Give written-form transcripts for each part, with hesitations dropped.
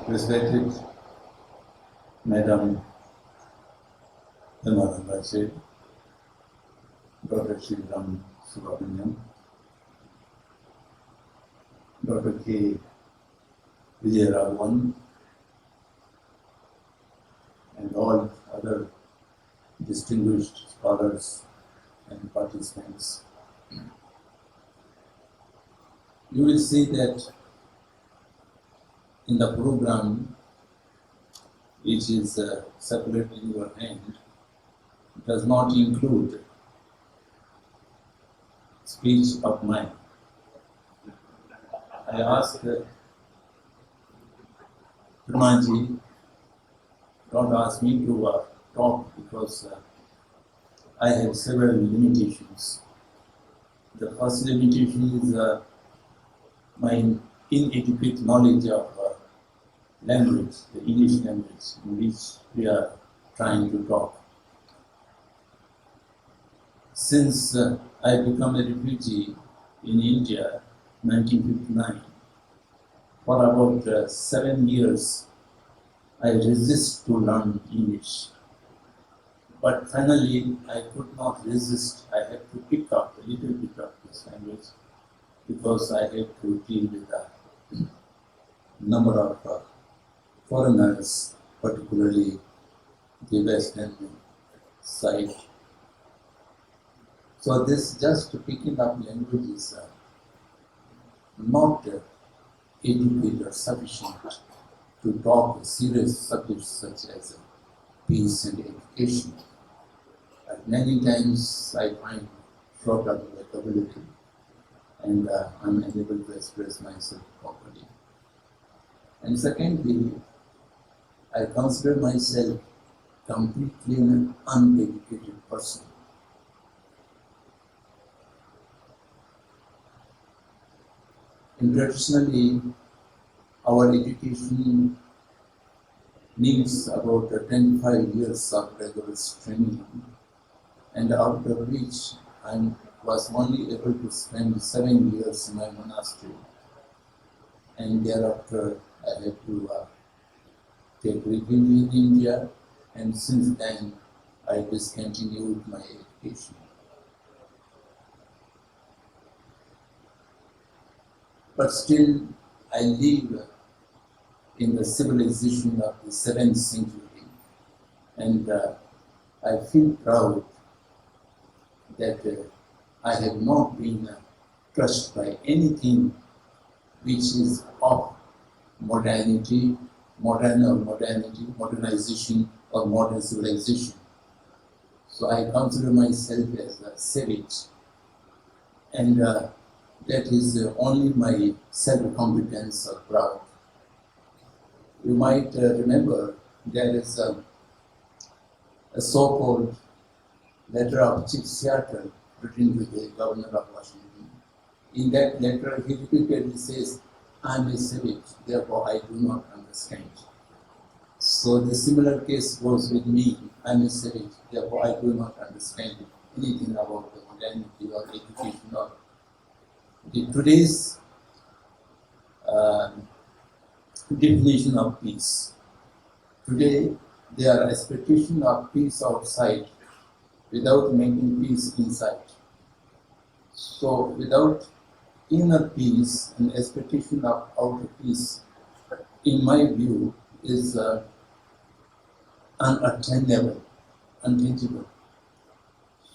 Respected Madam Vanam, Dr. Shivram Subramaniam, Dr. K. Vidya, and all other distinguished scholars and participants. You will see that in the program, which is circulated in your hand, does not include speech of mine. I asked Pranaji, don't ask me to talk because I have several limitations. The first limitation is my inadequate knowledge of language, the English language in which we are trying to talk. Since I became a refugee in India, 1959, for about 7 years, I resist to learn English. But finally, I could not resist. I had to pick up a little bit of this language because I had to deal with a number of foreigners, particularly the Western side. So this just picking up language is not adequate or sufficient to talk serious subjects such as peace and education. But many times I find short of vocabulary and I'm unable to express myself properly. And secondly, I consider myself completely an uneducated person. And traditionally, our education needs about 25 years of rigorous training, and after which I was only able to spend 7 years in my monastery, and thereafter I had to take refuge in India, and since then I discontinued my education. But still, I live in the civilization of the 7th century, and I feel proud that I have not been touched by anything which is of modernity, modernization, or modern civilization. So I consider myself as a savage, and that is only my self-competence or proud. You might remember there is a so-called letter of Chief Seattle written to the governor of Washington. In that letter, he repeatedly says, "I'm a savage, therefore I do not understand." So the similar case goes with me. I'm a savage, therefore I do not understand anything about the modernity or education or today's definition of peace. Today, there are expectations of peace outside without making peace inside. So, without inner peace and expectation of outer peace, in my view, is unattainable, untangible.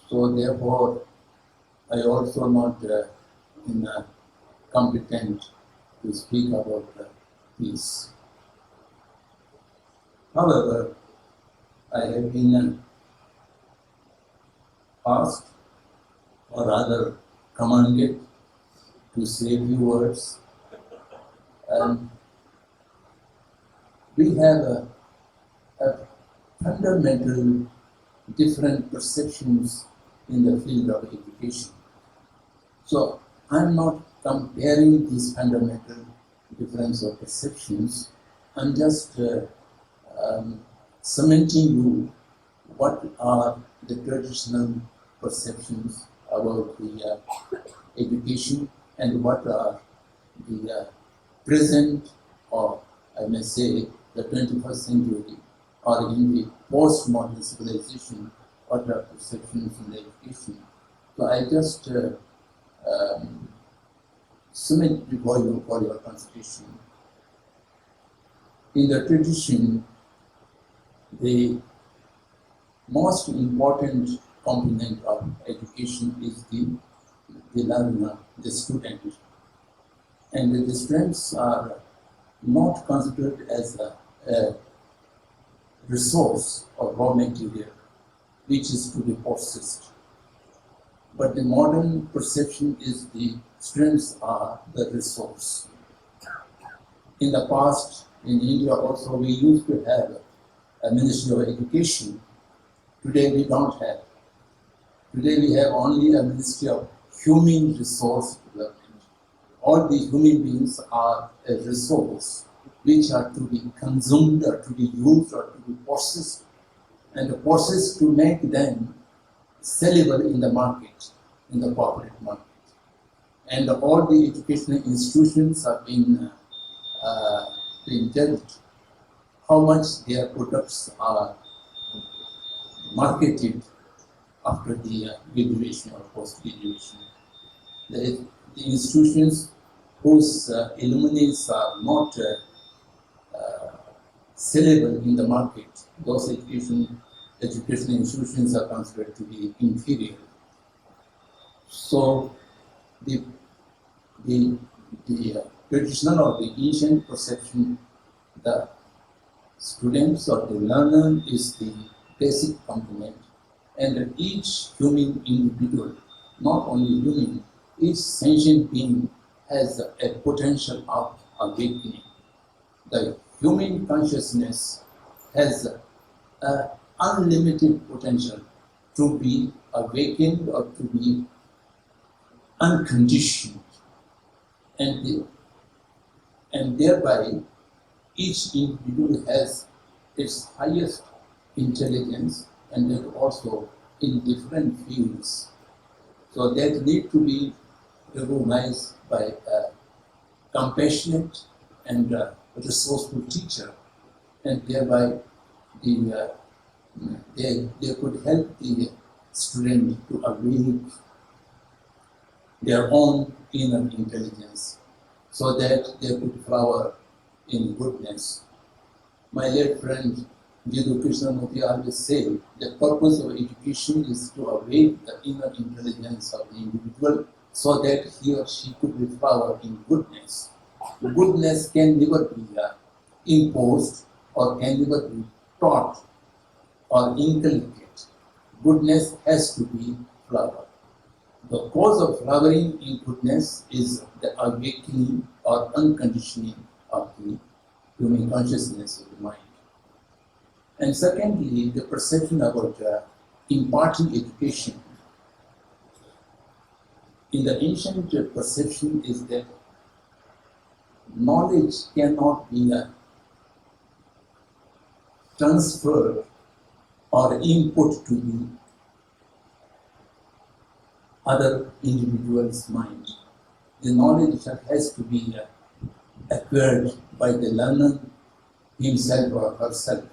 So, therefore, I also not competent to speak about peace. However, I have been asked, or rather commanded, to say a few words. We have a fundamental different perceptions in the field of education. So I'm not comparing these fundamental difference of perceptions. I'm just cementing you what are the traditional perceptions about the education and what are the present or I may say, the 21st century or in the postmodern civilization, what are perceptions in the education. So I just submit before you for your consideration. In the tradition, the most important component of education is the learner, the student. And the students are not considered as a resource or raw material which is to be possessed. But the modern perception is the students are the resource. In the past, in India also, we used to have a Ministry of Education. Today we don't have. Today we have only a Ministry of Human Resource Development. All the human beings are a resource which are to be consumed or to be used or to be processed, and the process to make them sellable in the market, in the corporate market. And all the educational institutions are being judged how much their products are marketed after the graduation or post-graduation. The institutions whose alumni are not sellable in the market, those educational institutions are considered to be inferior. So the traditional or the ancient perception, the students or the learner is the basic component, and each human individual, not only human, each sentient being has a potential of awakening. The human consciousness has an unlimited potential to be awakened or to be unconditioned, and thereby each individual has its highest intelligence, and then also in different fields. So that need to be recognized by a compassionate and resourceful teacher, and thereby they could help the student to awake their own inner intelligence so that they could flower in goodness. My late friend Jiddu Krishnamurti always said the purpose of education is to awake the inner intelligence of the individual so that he or she could be flower in goodness. Goodness can never be imposed or can never be taught or inculcated. Goodness has to be flower. The cause of flowering in goodness is the awakening or unconditioning of the human consciousness of the mind. And secondly, the perception about imparting education. In the ancient perception is that knowledge cannot be transferred or input to the other individual's mind. The knowledge has to be acquired by the learner himself or herself.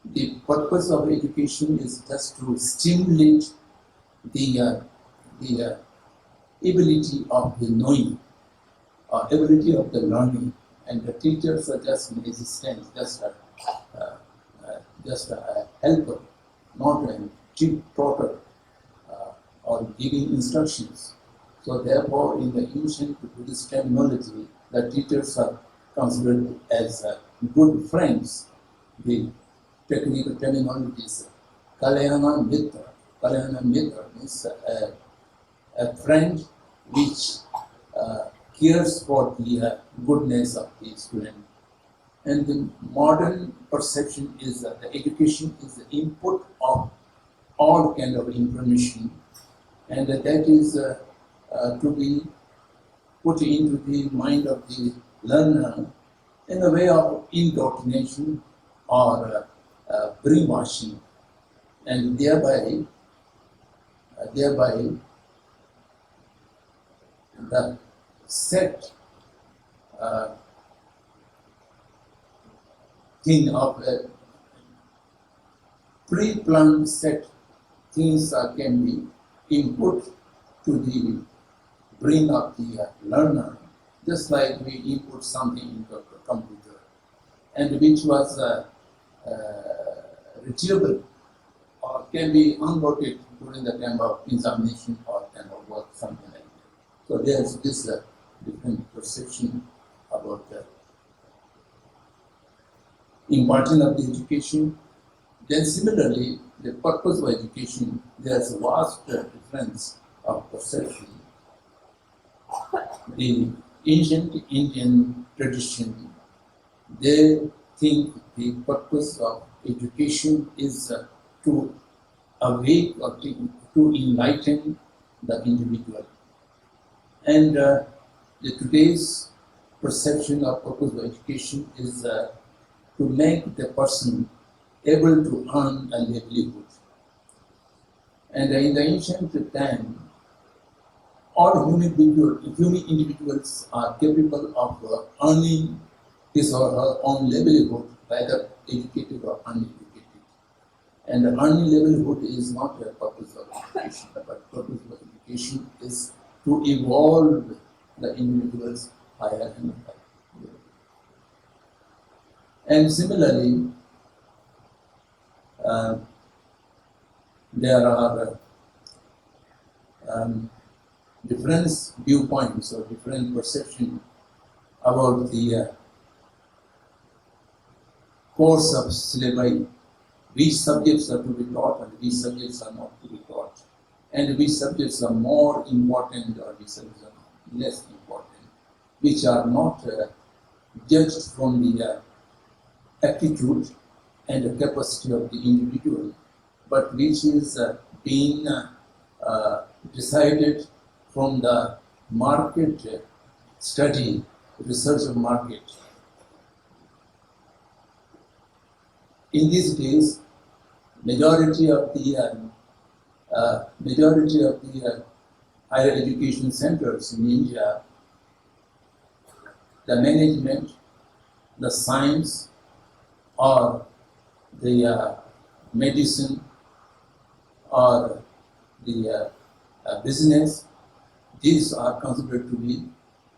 The purpose of education is just to stimulate the ability of the knowing, ability of the learning, and the teachers are just an assistant, just a helper, not a chief tutor or giving instructions. So therefore, in the ancient Buddhist terminology, the teachers are considered as good friends. The technical terminology is Kalyana Mitra. Kalyana Mitra means a friend which cares for the goodness of the student. And the modern perception is that the education is the input of all kind of information, and that is to be put into the mind of the learner in a way of indoctrination or brainwashing, and thereby the set thing of a pre-planned set things can be input to the brain of the learner, just like we input something into a computer, and which was retrievable or can be unloaded during the time of examination or time of work, something like that. So there's this different perception about the importance of the education. Then similarly, the purpose of education, there's a vast difference of perception. The ancient Indian tradition, they think the purpose of education is to awake or to enlighten the individual. And the today's perception of purpose of education is to make the person able to earn a livelihood. And in the ancient time, all human individuals are capable of earning his or her own livelihood, whether educated or uneducated. And earning livelihood is not a purpose of education, but purpose of education is to evolve the individuals higher and higher. And similarly, there are different viewpoints or different perception about the course of syllabi, which subjects are to be taught and which subjects are not to be taught, and which subjects are more important or which subjects are less important, which are not judged from the aptitude and the capacity of the individual, but which is being decided from the market study, research of market. In these days, majority of the higher education centers in India, the management, the science, or the medicine, or the business, these are considered to be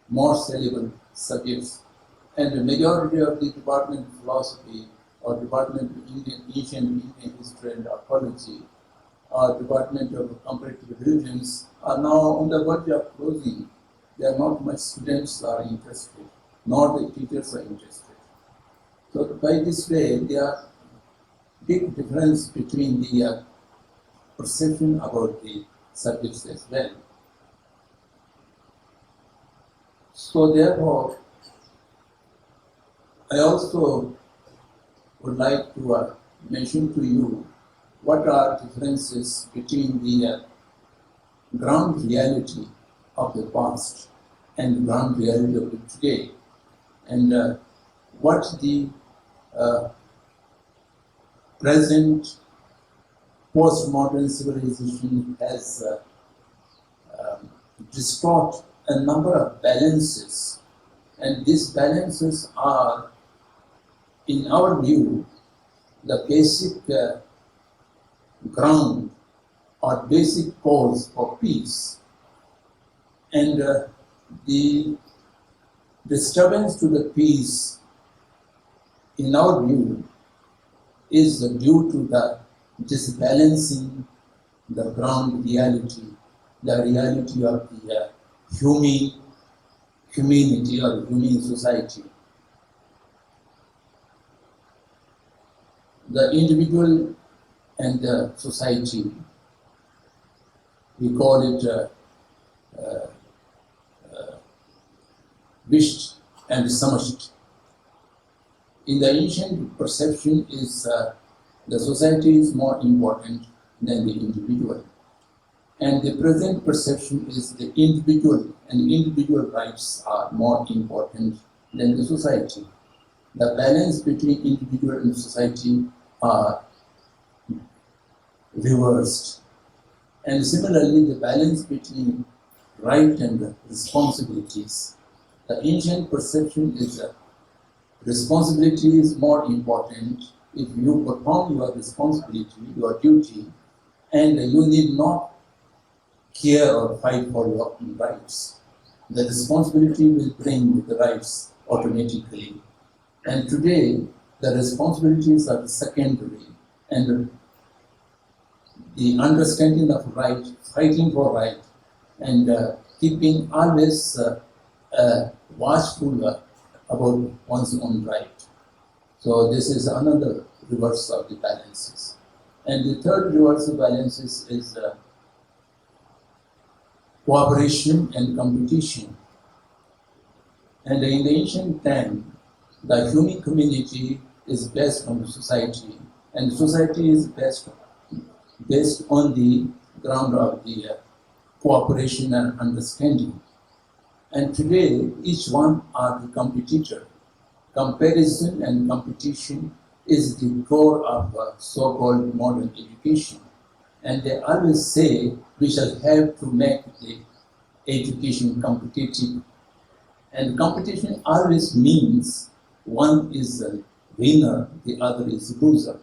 more saleable subjects. And the majority of the Department of Philosophy or Department of Ancient Indian History and Archaeology or Department of Comparative Religions are now on the verge of closing. There are not much students are interested, nor the teachers are interested. So by this way, there are big difference between the perception about the subjects as well. So therefore, I also would like to mention to you what are differences between the ground reality of the past and the ground reality of the today, and what the present postmodern civilization has distort a number of balances, and these balances are, in our view, the basic ground or basic cause for peace, and the disturbance to the peace, in our view, is due to the disbalancing the ground reality, the reality of the human community or human society. The individual and the society, we call it Visht and Samasht. In the ancient perception is the society is more important than the individual. And the present perception is the individual, and individual rights are more important than the society. The balance between individual and society are reversed. And similarly, the balance between right and responsibilities. The ancient perception is responsibility is more important. If you perform your responsibility, your duty, and you need not care or fight for your own rights, the responsibility will bring the rights automatically. And today, the responsibilities are secondary, and the understanding of right, fighting for right, and keeping always watchful about one's own right. So this is another reverse of the balances. And the third reverse of balances is cooperation and competition. And in the ancient time, the human community is based on the society, and society is based on the ground of the cooperation and understanding. And today, each one are the competitor. Comparison and competition is the core of so-called modern education. And they always say we shall have to make the education competitive. And competition always means one is a winner, the other is a loser.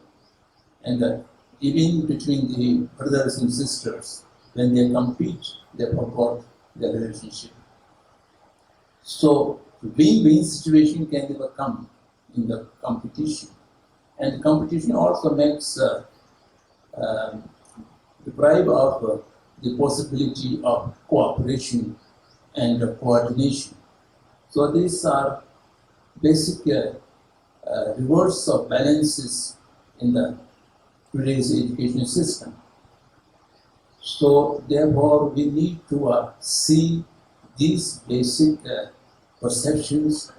And even between the brothers and sisters, when they compete, they forgot their relationship. So win-win situation can never come in the competition. And competition also makes deprive of the possibility of cooperation and coordination. So these are basic reverse of balances in the today's education system. So therefore we need to see these basic perceptions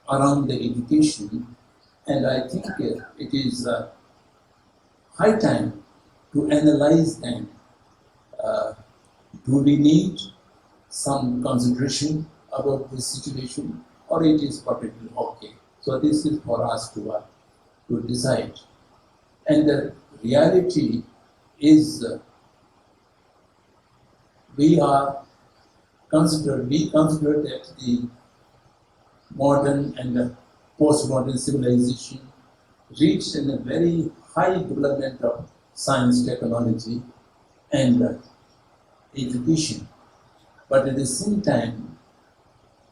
around the education, and I think it is high time to analyze them. Do we need some consideration about this situation, or it is perfectly okay? So this is for us to decide. And the reality is we consider that the modern and postmodern civilization reached in a very high development of science, technology, and education. But at the same time,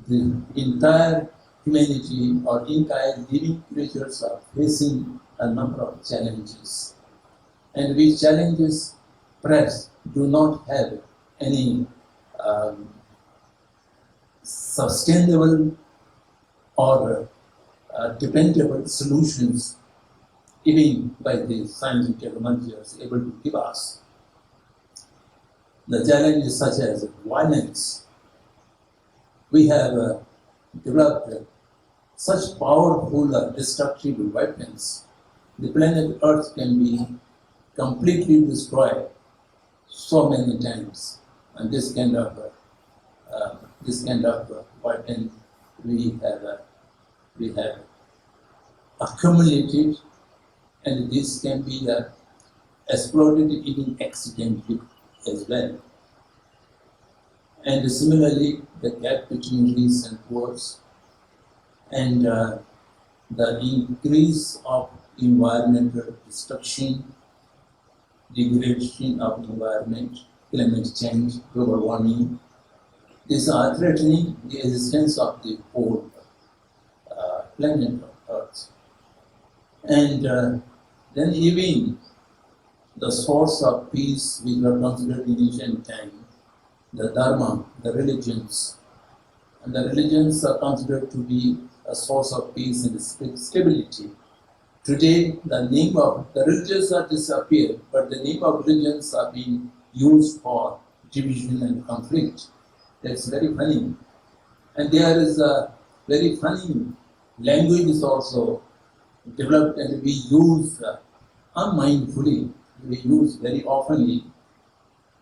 the entire humanity or entire living creatures are facing a number of challenges. And these challenges perhaps do not have any sustainable or dependable solutions even by the science and technology is able to give us. The challenges such as violence. We have developed such powerful destructive weapons. The planet Earth can be completely destroyed so many times, and this kind of weapon we have accumulated, and this can be exploded even accidentally as well. And similarly, the gap between rich and poor, and the increase of environmental destruction, degradation of environment, climate change, global warming, these are threatening the existence of the whole planet of Earth. And then even the source of peace which were considered in ancient time, the Dharma, the religions, and the religions are considered to be a source of peace and stability. Today, the name of the religions are disappeared, but the name of religions are being used for division and conflict. That's very funny. And there is a very funny language is also developed, and we use unmindfully, we use very oftenly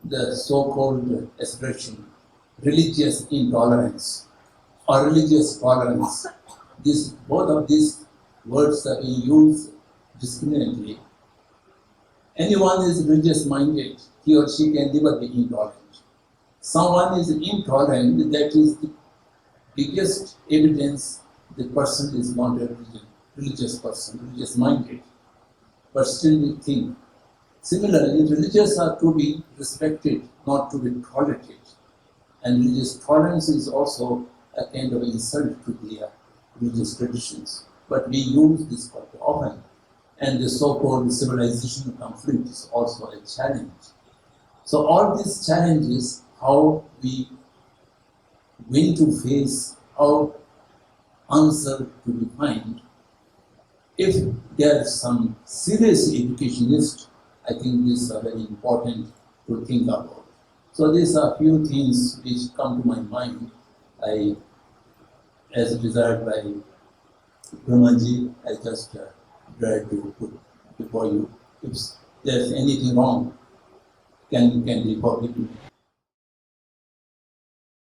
the so-called expression religious intolerance or religious tolerance. Both of these words are being used discriminately. Anyone is religious minded, he or she can never be intolerant. Someone is intolerant, that is the biggest evidence the person is not a religious person, religious minded, but still we think. Similarly, religious are to be respected, not to be tolerated. And religious tolerance is also a kind of insult to their religious traditions. But we use this quite often. And the so-called civilization conflict is also a challenge. So all these challenges, how we going to face, how answer to be found. If there is some serious educationist, I think these are very important to think about. So these are few things which come to my mind. As desired by Brahmaji, I just tried to put before you. If there's anything wrong, can be forgiven me.